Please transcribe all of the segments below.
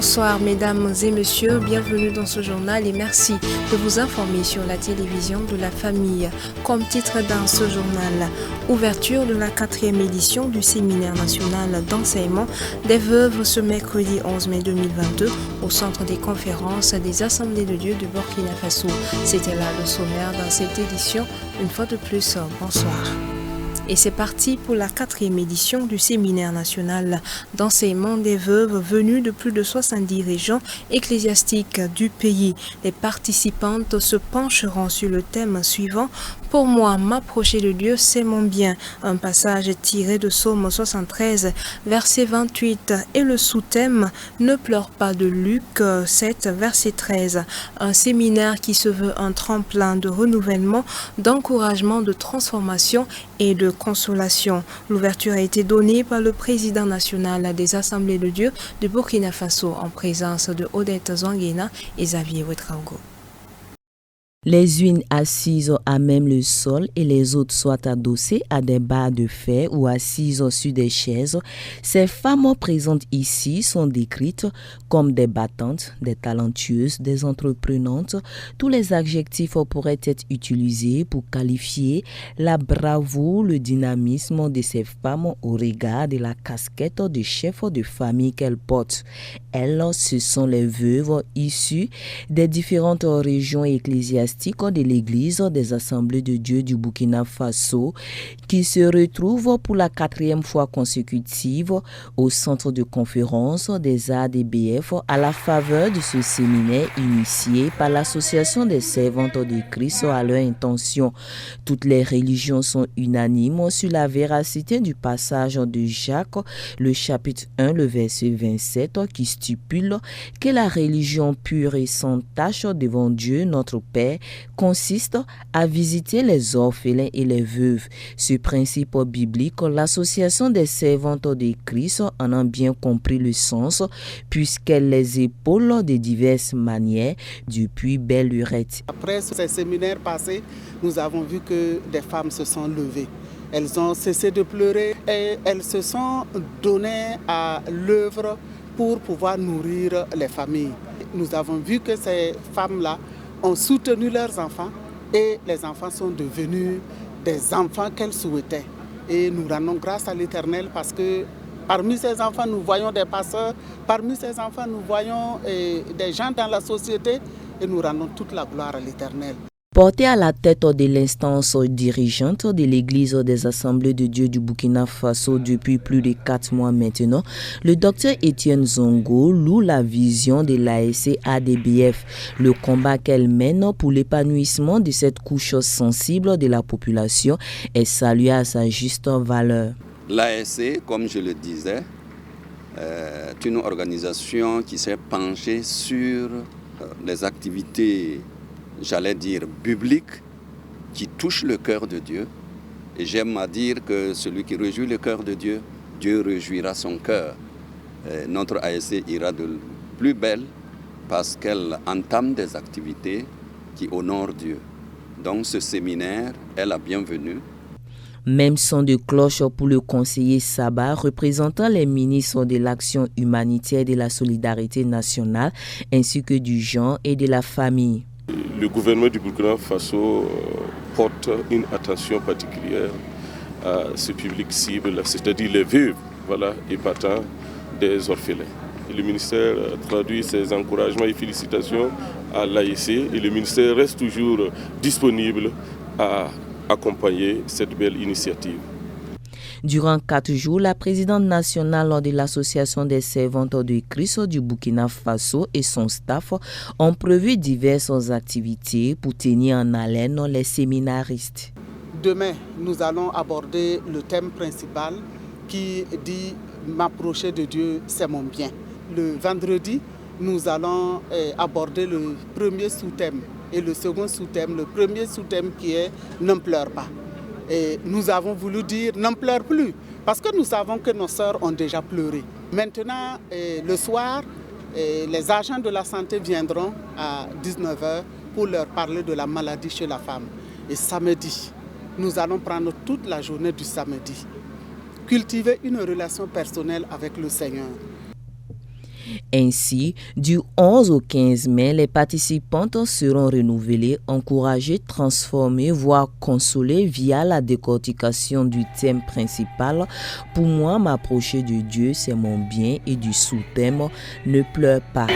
Bonsoir mesdames et messieurs, bienvenue dans ce journal et merci de vous informer sur la télévision de la famille. Comme titre dans ce journal, ouverture de la 4e édition du séminaire national d'enseignement des veuves ce mercredi 11 mai 2022 au centre des conférences des Assemblées de Dieu du Burkina Faso. C'était là le sommaire dans cette édition. Une fois de plus, bonsoir. Et c'est parti pour la 4e édition du séminaire national d'enseignement des veuves venues de plus de 70 régions ecclésiastiques du pays. Les participantes se pencheront sur le thème suivant: Pour moi, m'approcher de Dieu, c'est mon bien. Un passage tiré de Psaume 73, verset 28, et le sous-thème Ne pleure pas de Luc 7, verset 13. Un séminaire qui se veut un tremplin de renouvellement, d'encouragement, de transformation et de consolation. L'ouverture a été donnée par le président national des Assemblées de Dieu du Burkina Faso en présence de Odette Zouanguena et Xavier Ouetraogo. Les unes assises à même le sol et les autres soit adossées à des barres de fer ou assises sur des chaises, ces femmes présentes ici sont décrites comme des battantes, des talentueuses, des entreprenantes. Tous les adjectifs pourraient être utilisés pour qualifier la bravoure, le dynamisme de ces femmes au regard de la casquette de chef de famille qu'elles portent. Elles, ce sont les veuves issues des différentes régions ecclésiastiques de l'Église des Assemblées de Dieu du Burkina Faso qui se retrouvent pour la 4e fois consécutive au centre de conférence des ADBF à la faveur de ce séminaire initié par l'Association des servantes de Christ à leur intention. Toutes les religions sont unanimes sur la véracité du passage de Jacques, le chapitre 1, le verset 27, qui stipule que la religion pure et sans tache devant Dieu, notre Père, consiste à visiter les orphelins et les veuves. Ce principe biblique, l'association des servantes de Christ en a bien compris le sens, puisqu'elle les épaule de diverses manières depuis belle lurette. Après ces séminaires passés, nous avons vu que des femmes se sont levées. Elles ont cessé de pleurer et elles se sont données à l'œuvre pour pouvoir nourrir les familles. Nous avons vu que ces femmes-là ont soutenu leurs enfants et les enfants sont devenus des enfants qu'elles souhaitaient. Et nous rendons grâce à l'Éternel parce que parmi ces enfants, nous voyons des pasteurs, parmi ces enfants, nous voyons des gens dans la société et nous rendons toute la gloire à l'Éternel. Porté à la tête de l'instance dirigeante de l'Église des Assemblées de Dieu du Burkina Faso depuis plus de 4 mois maintenant, le docteur Étienne Zongo loue la vision de l'ASC ADBF, le combat qu'elle mène pour l'épanouissement de cette couche sensible de la population est salué à sa juste valeur. L'ASC, comme je le disais, est une organisation qui s'est penchée sur les activités, j'allais dire, biblique, qui touche le cœur de Dieu. Et j'aime à dire que celui qui réjouit le cœur de Dieu, Dieu réjouira son cœur. Notre ASC ira de plus belle parce qu'elle entame des activités qui honorent Dieu. Donc ce séminaire est la bienvenue. Même son de cloche pour le conseiller Saba, représentant les ministres de l'Action humanitaire et de la solidarité nationale, ainsi que du genre et de la famille. Le gouvernement du Burkina Faso porte une attention particulière à ce public cible, c'est-à-dire les veuves, épatants des orphelins. Et le ministère traduit ses encouragements et félicitations à l'AIC et le ministère reste toujours disponible à accompagner cette belle initiative. Durant 4 jours, la présidente nationale de l'Association des servantes de Christ du Burkina Faso et son staff ont prévu diverses activités pour tenir en haleine les séminaristes. Demain, nous allons aborder le thème principal qui dit « M'approcher de Dieu, c'est mon bien ». Le vendredi, nous allons aborder le premier sous-thème et le second sous-thème. Le premier sous-thème qui est « Ne pleure pas ». Et nous avons voulu dire n'en pleure plus parce que nous savons que nos sœurs ont déjà pleuré. Maintenant, le soir, les agents de la santé viendront à 19h pour leur parler de la maladie chez la femme. Et samedi, nous allons prendre toute la journée du samedi, cultiver une relation personnelle avec le Seigneur. Ainsi, du 11 au 15 mai, les participantes seront renouvelées, encouragées, transformées, voire consolées via la décortication du thème principal « Pour moi, m'approcher de Dieu, c'est mon bien » et du sous-thème « Ne pleure pas ».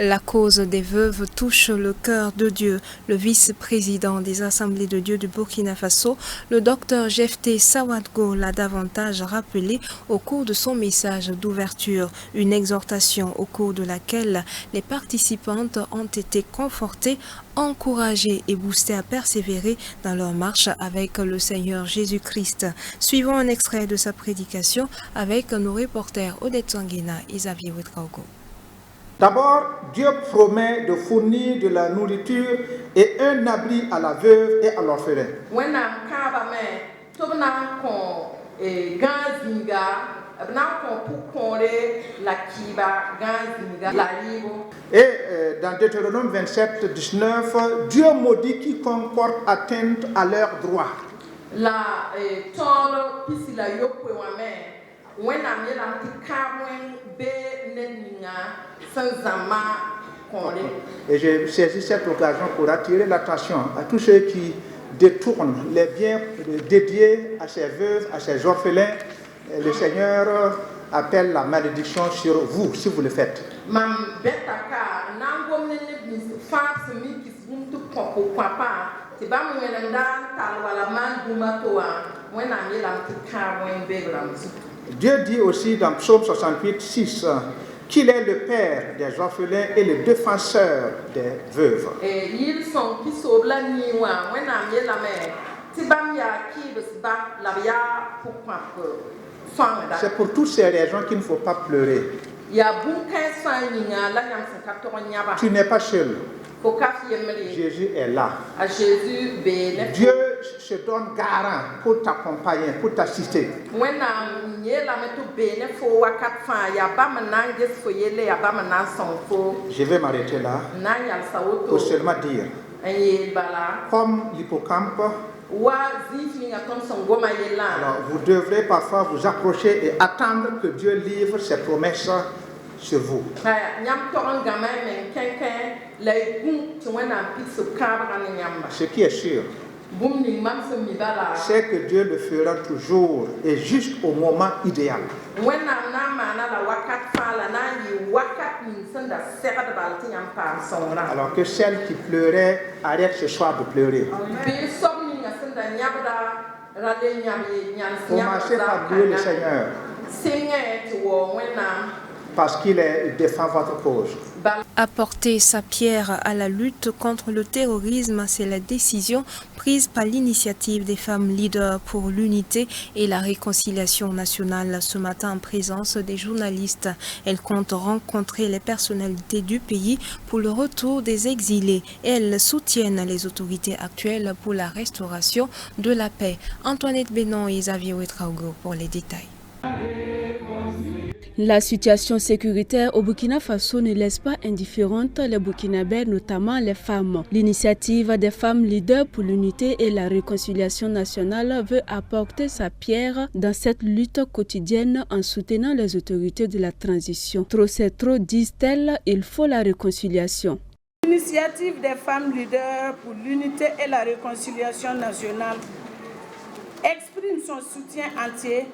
La cause des veuves touche le cœur de Dieu. Le vice-président des Assemblées de Dieu du Burkina Faso, le docteur Jefté Sawadgo, l'a davantage rappelé au cours de son message d'ouverture. Une exhortation au cours de laquelle les participantes ont été confortées, encouragées et boostées à persévérer dans leur marche avec le Seigneur Jésus-Christ. Suivons un extrait de sa prédication avec nos reporters Odette Sanguina et Xavier Ouetraogo. D'abord, Dieu promet de fournir de la nourriture et un abri à la veuve et à l'orphelin. Et dans Deutéronome 27, 19, Dieu maudit quiconque porte atteinte à leurs droits. Et j'ai saisi cette occasion pour attirer l'attention à tous ceux qui détournent les biens dédiés à ces veuves, à ces orphelins. Le Seigneur appelle la malédiction sur vous si vous le faites. Dieu dit aussi dans Psaume 68, 6 qu'il est le père des orphelins et le défenseur des veuves. C'est pour toutes ces raisons qu'il ne faut pas pleurer. Tu n'es pas seul. Jésus est là. Dieu se donne garant pour t'accompagner, pour t'assister. Je vais m'arrêter là pour seulement dire, comme l'hippocampe, alors vous devrez parfois vous approcher et attendre que Dieu livre ses promesses sur vous. Ce qui est sûr, c'est que Dieu le fera toujours et juste au moment idéal. Alors que celle qui pleurait arrête ce soir de pleurer. Commencez par louer le Seigneur. Parce qu'il défend votre cause. Apporter sa pierre à la lutte contre le terrorisme, c'est la décision prise par l'initiative des femmes leaders pour l'unité et la réconciliation nationale ce matin en présence des journalistes. Elles comptent rencontrer les personnalités du pays pour le retour des exilés et elles soutiennent les autorités actuelles pour la restauration de la paix. Antoinette Bénon et Xavier Ouetraogo pour les détails. La situation sécuritaire au Burkina Faso ne laisse pas indifférentes les Burkinabés, notamment les femmes. L'initiative des femmes leaders pour l'unité et la réconciliation nationale veut apporter sa pierre dans cette lutte quotidienne en soutenant les autorités de la transition. Trop c'est trop, disent-elles, il faut la réconciliation. L'initiative des femmes leaders pour l'unité et la réconciliation nationale exprime son soutien entier.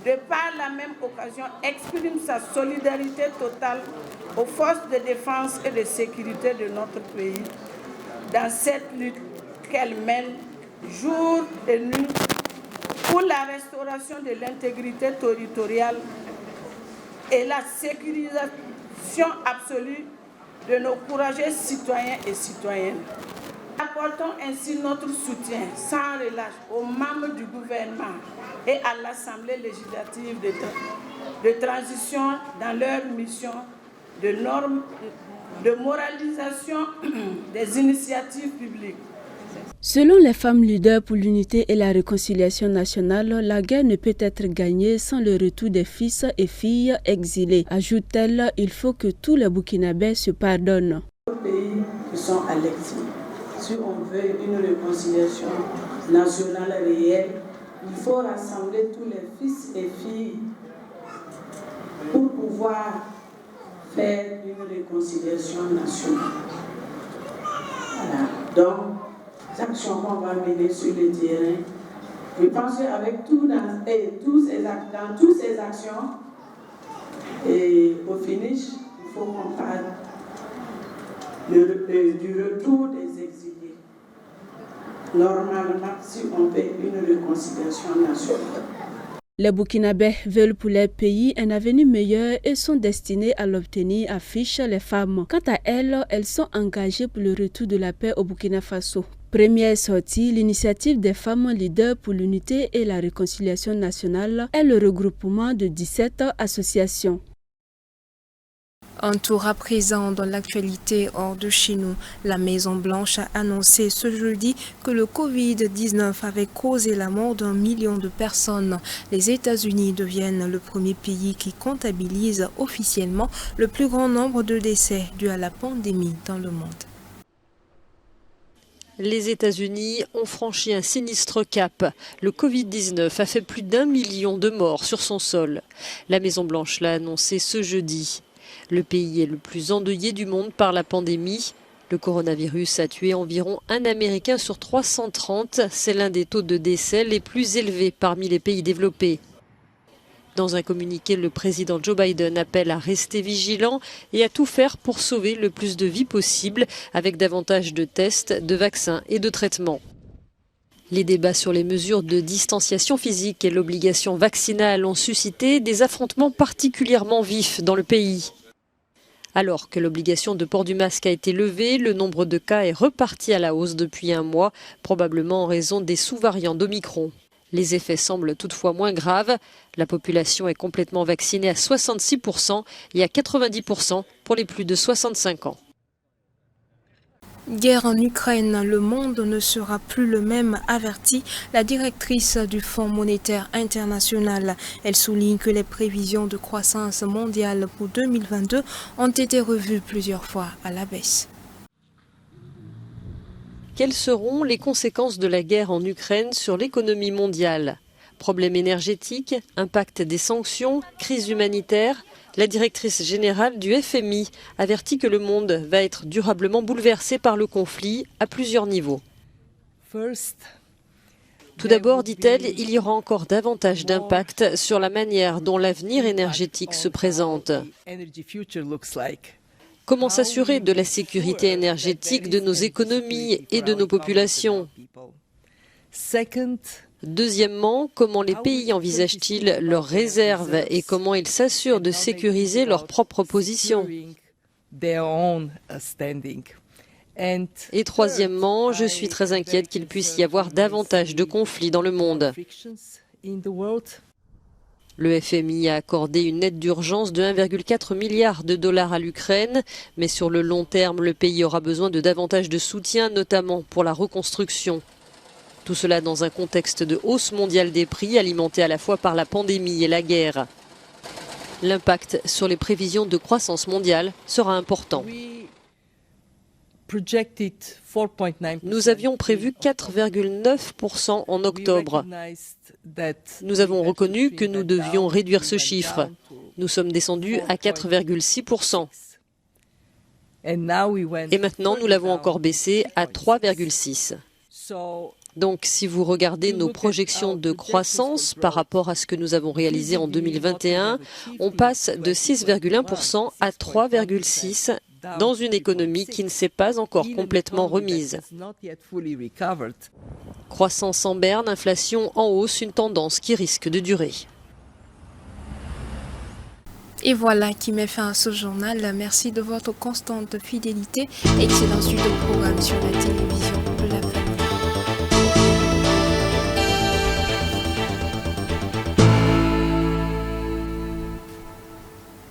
De par la même occasion, exprime sa solidarité totale aux forces de défense et de sécurité de notre pays dans cette lutte qu'elles mènent jour et nuit pour la restauration de l'intégrité territoriale et la sécurisation absolue de nos courageux citoyens et citoyennes. Apportons ainsi notre soutien sans relâche aux membres du gouvernement et à l'Assemblée législative de transition dans leur mission de moralisation des initiatives publiques. Selon les femmes leaders pour l'unité et la réconciliation nationale, la guerre ne peut être gagnée sans le retour des fils et filles exilés. Ajoute-t-elle, il faut que tous les Burkinabés se pardonnent. Les pays qui sont à l'exil, si on veut une réconciliation nationale réelle, il faut rassembler tous les fils et filles pour pouvoir faire une réconciliation nationale. Voilà. Donc, les actions qu'on va mener sur le terrain, je pense qu'avec dans toutes ces actions, et au finish, il faut qu'on parle du retour des exilés. Normalement, si on fait une réconciliation nationale. Les Burkinabés veulent pour leur pays un avenir meilleur et sont destinés à l'obtenir, affichent les femmes. Quant à elles, elles sont engagées pour le retour de la paix au Burkina Faso. Première sortie, l'initiative des femmes leaders pour l'unité et la réconciliation nationale est le regroupement de 17 associations. Un tour à présent dans l'actualité hors de chez nous. La Maison-Blanche a annoncé ce jeudi que le Covid-19 avait causé la mort d'1 million de personnes. Les États-Unis deviennent le premier pays qui comptabilise officiellement le plus grand nombre de décès dus à la pandémie dans le monde. Les États-Unis ont franchi un sinistre cap. Le Covid-19 a fait plus d'1 million de morts sur son sol. La Maison-Blanche l'a annoncé ce jeudi. Le pays est le plus endeuillé du monde par la pandémie. Le coronavirus a tué environ un Américain sur 330. C'est l'un des taux de décès les plus élevés parmi les pays développés. Dans un communiqué, le président Joe Biden appelle à rester vigilant et à tout faire pour sauver le plus de vies possible avec davantage de tests, de vaccins et de traitements. Les débats sur les mesures de distanciation physique et l'obligation vaccinale ont suscité des affrontements particulièrement vifs dans le pays. Alors que l'obligation de port du masque a été levée, le nombre de cas est reparti à la hausse depuis un mois, probablement en raison des sous-variants d'Omicron. Les effets semblent toutefois moins graves. La population est complètement vaccinée à 66% et à 90% pour les plus de 65 ans. Guerre en Ukraine, le monde ne sera plus le même, avertit la directrice du Fonds monétaire international. Elle souligne que les prévisions de croissance mondiale pour 2022 ont été revues plusieurs fois à la baisse. Quelles seront les conséquences de la guerre en Ukraine sur l'économie mondiale ? Problèmes énergétiques, impact des sanctions, crise humanitaire ? La directrice générale du FMI avertit que le monde va être durablement bouleversé par le conflit à plusieurs niveaux. Tout d'abord, dit-elle, il y aura encore davantage d'impact sur la manière dont l'avenir énergétique se présente. Comment s'assurer de la sécurité énergétique de nos économies et de nos populations ? Deuxièmement, comment les pays envisagent-ils leurs réserves et comment ils s'assurent de sécuriser leur propre position ? Et troisièmement, je suis très inquiète qu'il puisse y avoir davantage de conflits dans le monde. Le FMI a accordé une aide d'urgence de 1,4 milliard de dollars à l'Ukraine, mais sur le long terme, le pays aura besoin de davantage de soutien, notamment pour la reconstruction. Tout cela dans un contexte de hausse mondiale des prix alimenté à la fois par la pandémie et la guerre. L'impact sur les prévisions de croissance mondiale sera important. Nous avions prévu 4,9% en octobre. Nous avons reconnu que nous devions réduire ce chiffre. Nous sommes descendus à 4,6%. Et maintenant, nous l'avons encore baissé à 3,6%. Donc, si vous regardez nos projections de croissance par rapport à ce que nous avons réalisé en 2021, on passe de 6,1% à 3,6% dans une économie qui ne s'est pas encore complètement remise. Croissance en berne, inflation en hausse, une tendance qui risque de durer. Et voilà qui met fin à ce journal. Merci de votre constante fidélité. Excellent suite de programme sur la télévision.